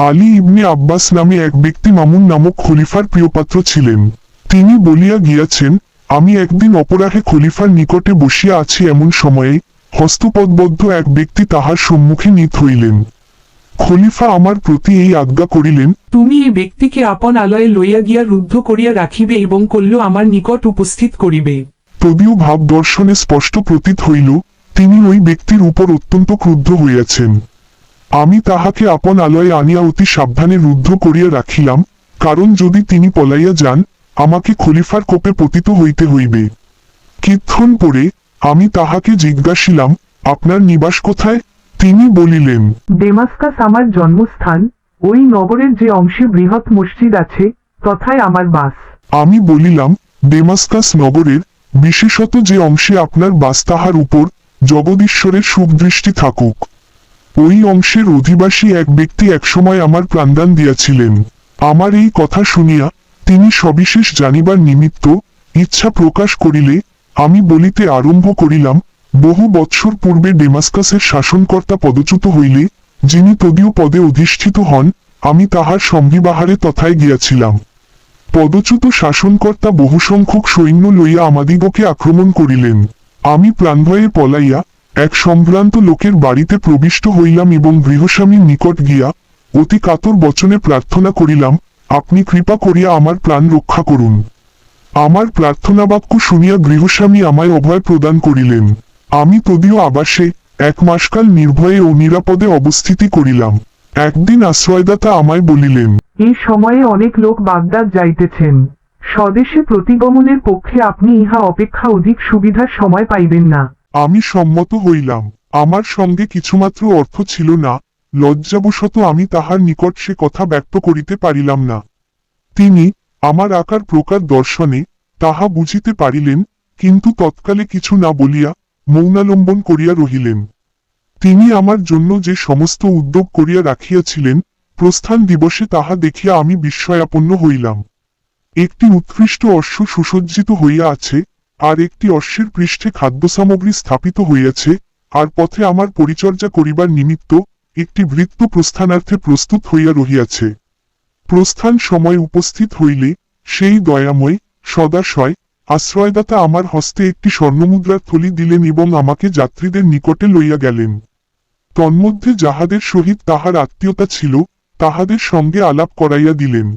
আলী ইবনে আব্বাস নামে এক ব্যক্তি মামুন নামক খলিফার প্রিয়পাত্র ছিলেন। তিনি বলিয়া গিয়াছেন, আমি একদিন অপরাহে খলিফার নিকটে বসিয়া আছি, এমন সময়ে হস্তপদবদ্ধ এক ব্যক্তি তাহার সম্মুখে নীত হইলেন। খলিফা আমার প্রতি এই আজ্ঞা করিলেন, তুমি এই ব্যক্তিকে আপন আলয়ে লইয়া গিয়া রুদ্ধ করিয়া রাখিবে এবং কল্য আমার নিকট উপস্থিত করিবে। তদীয় ভাব দর্শনে স্পষ্ট প্রতীত হইল, তিনি ওই ব্যক্তির উপর অত্যন্ত ক্রুদ্ধ হইয়াছেন। আমি তাহাকে আপন আলয়ে আনিয়া অতি সাবধানে রুদ্ধ করিয়া রাখিলাম, কারণ যদি তিনি পলাইয়া যান, আমাকে খলিফার কোপে পতিত হইতে হইবে। কিছুক্ষণ পরে আমি তাহাকে জিজ্ঞাসিলাম, আপনার নিবাস কোথায়? তিনি বলিলেন, ডেমাস্কাস আমার জন্মস্থান, ওই নগরের যে অংশে বৃহৎ মসজিদ আছে তথায় আমার বাস। আমি বলিলাম, ডেমাস্কাস নগরের বিশেষত যে অংশে আপনার বাস, তাহার উপর জগদীশ্বরের শুভদৃষ্টি থাকুক। ওই অংশের অধিবাসী এক ব্যক্তি একসময় আমার প্রাণদান দিয়াছিলেন। আমার এই কথা শুনিয়া তিনি সবিশেষ জানিবার নিমিত্ত ইচ্ছা প্রকাশ করিলে আমি বলিতে আরম্ভ করিলাম, বহু বৎসর পূর্বে ডেমাস্কাসের শাসনকর্তা পদচ্যুত হইলে যিনি তদীয় পদে অধিষ্ঠিত হন, আমি তাহার সঙ্গীবাহারে তথায় গিয়াছিলাম। পদচ্যুত শাসনকর্তা বহুসংখ্যক সৈন্য লইয়া আমাদিগকে আক্রমণ করিলেন। আমি প্রাণভয়ে পলাইয়া এক সম্ভ্রান্ত লোকের বাড়িতে প্রবিষ্ট হইলাম এবং গৃহস্বামীর নিকট গিয়া অতি কাতর বচনে প্রার্থনা করিলাম, আপনি কৃপা করিয়া আমার প্রাণ রক্ষা করুন। আমার প্রার্থনাবাক্য শুনিয়া গৃহস্বামী আমায় অভয় প্রদান করিলেন। আমি তদীয় আবাসে এক মাসকাল নির্ভয়ে ও নিরাপদে অবস্থিতি করিলাম। একদিন আশ্রয়দাতা আমায় বলিলেন, এই সময়ে অনেক লোক বাগদাদ যাইতেছেন। স্বদেশে প্রতিগমনের পক্ষে আপনি ইহা অপেক্ষা অধিক সুবিধার সময় পাইবেন না। আমি সম্মত হইলাম। আমার সঙ্গে কিছুমাত্র অর্থ ছিল না, লজ্জাবশত আমি তাহার নিকট সে কথা ব্যক্ত করিতে পারিলাম না। তিনি আমার আকার প্রকার দর্শনে তাহা বুঝিতে পারিলেন, কিন্তু তৎকালে কিছু না বলিয়া মৌনালম্বন করিয়া রহিলেন। তিনি আমার জন্য যে সমস্ত উদ্যোগ করিয়া রাখিয়াছিলেন, প্রস্থান দিবসে তাহা দেখিয়া আমি বিস্ময়াপন্ন হইলাম। একটি উৎকৃষ্ট অশ্ব সুসজ্জিত হইয়া আছে, আর একটি অশ্বের পৃষ্ঠে খাদ্যসামগ্রী স্থাপিত হইয়াছে, আর পথে আমার পরিচর্যা করিবার নিমিত্ত একটি ভৃত্য প্রস্থানার্থে প্রস্তুত হইয়া রহিয়াছে। প্রস্থান সময় উপস্থিত হইলে সেই দয়াময় সদাশয় আশ্রয়দাতা আমার হস্তে একটি স্বর্ণমুদ্রার থলি দিলেন এবং আমাকে যাত্রীদের নিকটে লইয়া গেলেন। তন্মধ্যে যাহাদের সহিত তাহার আত্মীয়তা ছিল, তাহাদের সঙ্গে আলাপ করাইয়া দিলেন।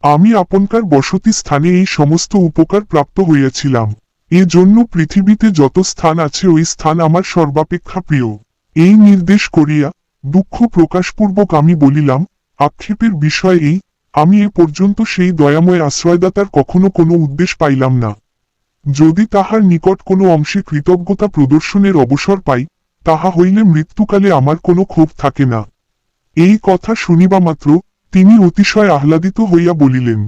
আমি আপনকার বসতি স্থানে এই সমস্ত উপকার প্রাপ্ত হইয়াছিলাম। এ জন্য পৃথিবীতে যত স্থান আছে ওই স্থান আমার সর্বাপেক্ষা প্রিয়। এই নির্দেশ করিয়া দুঃখ প্রকাশপূর্বক আমি বলিলাম, আক্ষেপের বিষয় এই, আমি এ পর্যন্ত সেই দয়াময় আশ্রয়দাতার কখনো কোনো উদ্দেশ্য পাইলাম না। যদি তাহার নিকট কোনো অংশে কৃতজ্ঞতা প্রদর্শনের অবসর পাই, তাহা হইলে মৃত্যুকালে আমার কোনো ক্ষোভ থাকে না। এই কথা শুনিবা মাত্র তিনি অতিশয় আহ্লাদিত হইয়া বলিলেন,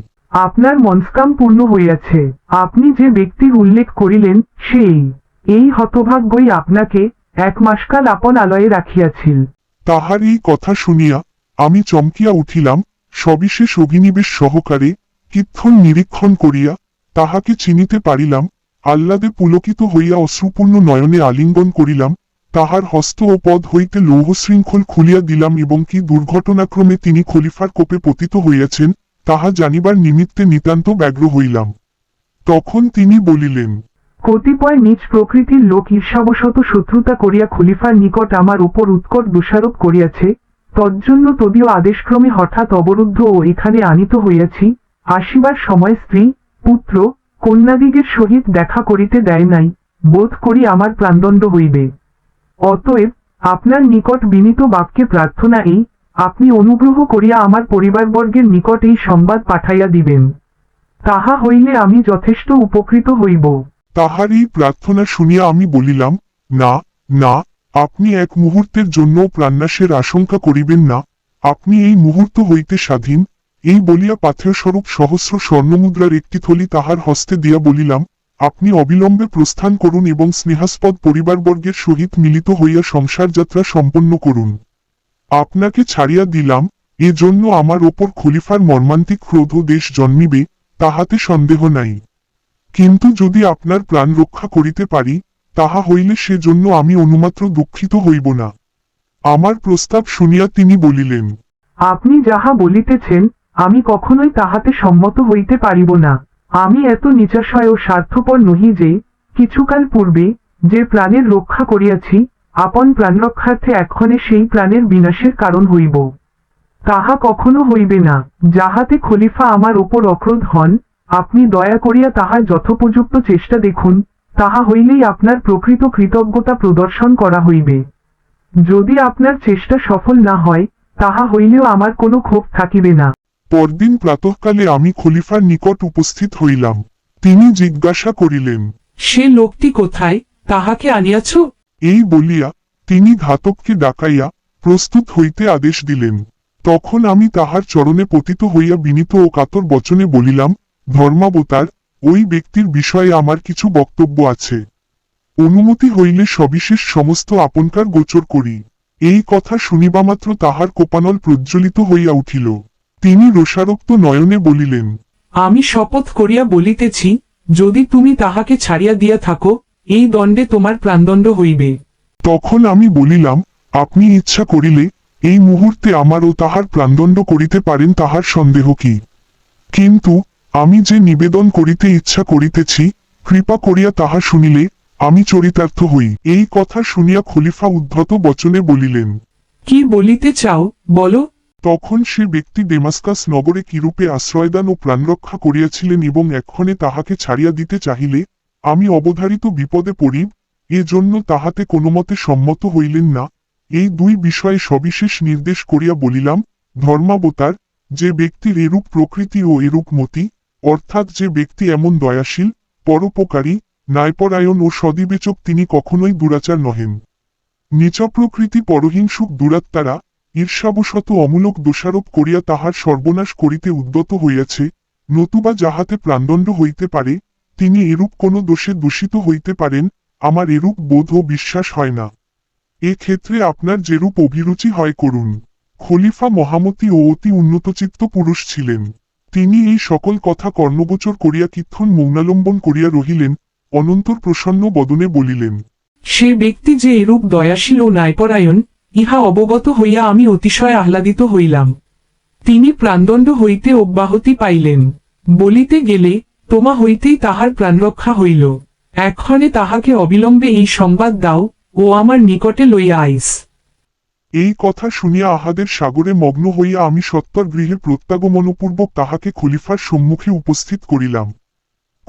আপনার মনস্কাম পূর্ণ হইয়াছে। আপনি যে ব্যক্তির উল্লেখ করিলেন সেই এই হতভাগ্যই আপনাকে এক মাসকাল আপন আলয়ে রাখিয়াছিল। তাহার এই কথা শুনিয়া আমি চমকিয়া উঠিলাম। সবিশেষ অভিনিবেশ সহকারে কিক্ষণ নিরীক্ষণ করিয়া তাহাকে চিনিতে পারিলাম। আহ্লাদে পুলকিত হইয়া অশ্রুপূর্ণ নয়নে আলিঙ্গন করিলাম। তাহার হস্ত ও পদ হইতে লৌহশৃঙ্খল খুলিয়া দিলাম এবং কি দুর্ঘটনাক্রমে তিনি খলিফার কোপে পতিত হইয়াছেন, তাহা জানিবার নিমিত্তে নিতান্ত ব্যগ্র হইলাম। তখন তিনি বলিলেন, কতিপয় নিজ প্রকৃতির লোক ঈর্ষাবশত শত্রুতা করিয়া খলিফার নিকট আমার উপর উৎকট দোষারোপ করিয়াছে। তজ্জন্য তদীয় আদেশক্রমে হঠাৎ অবরুদ্ধ ও এখানে আনিত হইয়াছি। আসিবার সময় স্ত্রী, পুত্র, কন্যাদিগের সহিত দেখা করিতে দেয় নাই। বোধ করি আমার প্রাণদণ্ড হইবে। অতএব আপনার নিকট বিনীত বাক্যে প্রার্থনা এই, আপনি অনুগ্রহ করিয়া আমার পরিবারবর্গের নিকট এই সংবাদ পাঠাইয়া দিবেন। তাহা হইলে আমি যথেষ্ট উপকৃত হইব। তাহার এই প্রার্থনা শুনিয়া আমি বলিলাম, না না, আপনি এক মুহূর্তের জন্য প্রাণনাশের আশঙ্কা করিবেন না। আপনি এই মুহূর্ত হইতে স্বাধীন। এই বলিয়া পাথেয়স্বরূপ সহস্র স্বর্ণমুদ্রার একটি থলি তাহার হস্তে দিয়া বলিলাম, আপনি অবিলম্বে প্রস্থান করুন এবং স্নেহাস্পদ পরিবারবর্গের সহিত মিলিত হইয়া সংসার যাত্রা সম্পন্ন করুন। আপনাকে ছাড়িয়া দিলাম, এ জন্য আমার ওপর খলিফার মর্মান্তিক ক্রোধ ও দেশ জন্মিবে, তাহাতে সন্দেহ নাই। কিন্তু যদি আপনার প্রাণ রক্ষা করিতে পারি, তাহা হইলে সেজন্য আমি অনুমাত্র দুঃখিত হইব না। আমার প্রস্তাব শুনিয়া তিনি বলিলেন, আপনি যাহা বলিতেছেন আমি কখনোই তাহাতে সম্মত হইতে পারিব না। আমি এত নিচাশয় ও স্বার্থপর নহি যে কিছুকাল পূর্বে যে প্রাণের রক্ষা করিয়াছি আপন প্রাণরক্ষার্থে এক্ষণে সেই প্রাণের বিনাশের কারণ হইব। তাহা কখনো হইবে না। যাহাতে খলিফা আমার ওপর অক্রোধ হন, আপনি দয়া করিয়া তাহার যথোপযুক্ত চেষ্টা দেখুন, তাহা হইলেই আপনার প্রকৃত কৃতজ্ঞতা প্রদর্শন করা হইবে। যদি আপনার চেষ্টা সফল না হয়, তাহা হইলেও আমার কোনো ক্ষোভ থাকিবে না। পরদিন প্রাতঃকালে আমি খলিফার নিকট উপস্থিত হইলাম। তিনি জিজ্ঞাসা করিলেন, সে লোকটি কোথায়, তাহাকে আনিয়াছ? এই বলিয়া তিনি ঘাতককে ডাকাইয়া প্রস্তুত হইতে আদেশ দিলেন। তখন আমি তাহার চরণে পতিত হইয়া বিনীত ও কাতর বচনে বলিলাম, ধর্মাবতার, ওই ব্যক্তির বিষয়ে আমার কিছু বক্তব্য আছে। অনুমতি হইলে সবিশেষ সমস্ত আপনকার গোচর করি। এই কথা শুনিবামাত্র তাহার কোপানল প্রজ্বলিত হইয়া উঠিল। তিনি রোষারক্ত নয়নে বলিলেন, আমি শপথ করিয়া বলিতেছি, যদি তুমি তাহাকে ছাড়িয়া দিয়া থাকো, এই দণ্ডে তোমার প্রাণদণ্ড হইবে। তখন আমি বলিলাম, আপনি ইচ্ছা করিলে এই মুহূর্তে আমার ও তাহার প্রাণদণ্ড করিতে পারেন, তাহার সন্দেহ কি? কিন্তু আমি যে নিবেদন করিতে ইচ্ছা করিতেছি, কৃপা করিয়া তাহা শুনিলে আমি চরিতার্থ হই। এই কথা শুনিয়া খলিফা উদ্ধত বচনে বলিলেন, কি বলিতে চাও, বলো। তখন সে ব্যক্তি ডেমাস্কাস নগরে কিরূপে আশ্রয়দান ও প্রাণরক্ষা করিয়াছিলেন এবং এক্ষণে তাহাকে ছাড়িয়া দিতে চাহিলে আমি অবধারিত বিপদে পড়িব, এজন্য তাহাতে কোনোমতে সম্মত হইলেন না। এই দুই বিষয়ে সবিশেষ নির্দেশ করিয়া বলিলাম, ধর্মাবতার, যে ব্যক্তির এরূপ প্রকৃতি ও এরূপ মতি, অর্থাৎ যে ব্যক্তি এমন দয়াশীল, পরোপকারী, ন্যায়পরায়ণ ও সদিবেচক, তিনি কখনোই দুরাচার নহেন। নীচপ্রকৃতি পরহিংসুক দুরাত্মারা ঈর্ষাবশত অমূলক দোষারোপ করিয়া তাহার সর্বনাশ করিতে উদ্যত হইয়াছে, নতুবা যাহাতে প্রাণদণ্ড হইতে পারে, তিনি এরূপ কোনো দোষে দূষিত হইতে পারেন, আমার এরূপ বোধ ও বিশ্বাস হয় না। এ ক্ষেত্রে আপনার যেরূপ অভিরুচি হয় করুন। খলিফা মহামতি ও অতি উন্নতচিত্ত পুরুষ ছিলেন। তিনি এই সকল কথা কর্ণগোচর করিয়া কিক্ষণ মৌনালম্বন করিয়া রহিলেন, অনন্তর প্রসন্ন বদনে বলিলেন, সে ব্যক্তি যে এরূপ দয়াশীল ও ন্যায়পরায়ণ, ইহা অবগত হইয়া আমি অতিশয় আহ্লাদিত হইলাম। তিনি প্রাণদণ্ড হইতে অব্যাহতি পাইলেন। বলিতে গেলে তোমা হইতেই তাহার প্রাণরক্ষা হইল। এক্ষণে তাহাকে অবিলম্বে এই সংবাদ দাও ও আমার নিকটে লইয়া আইস। এই কথা শুনিয়া আহাদের সাগরে মগ্ন হইয়া আমি সত্বর গৃহে প্রত্যাগমনপূর্বক তাহাকে খলিফার সম্মুখে উপস্থিত করিলাম।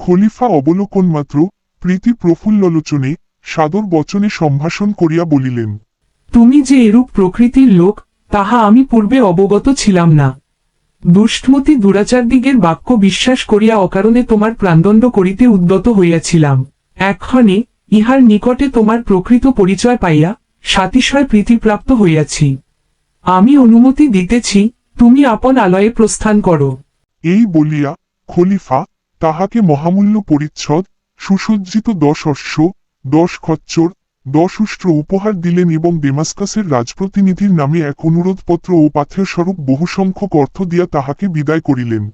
খলিফা অবলোকন মাত্র প্রীতি প্রফুল্ললোচনে সাদর বচনে সম্ভাষণ করিয়া বলিলেন, তুমি যে এরূপ প্রকৃতির লোক, তাহা আমি পূর্বে অবগত ছিলাম না। দুষ্টমতি দুরাচারদিগের বাক্য বিশ্বাস করিয়া অকারণে তোমার প্রাণদণ্ড করিতে উদ্যত হইয়াছিলাম। এক্ষণে ইহার নিকটে তোমার প্রকৃত পরিচয় পাইয়া সাতিশয় প্রীতিপ্রাপ্ত হইয়াছি। আমি অনুমতি দিতেছি, তুমি আপন আলয়ে প্রস্থান করো। এই বলিয়া খলিফা তাহাকে মহামূল্য পরিচ্ছদ, সুসজ্জিত 10 অশ্ব, 10 খচ্চর, 10 উষ্ট্র উপহার দিলেন এবং ডেমাস্কাসের রাজপ্রতিনিধির নামে এক অনুরোধপত্র ও পাথেয় স্বরূপ বহুসংখ্যক অর্থ দিয়া তাহাকে বিদায় করিলেন।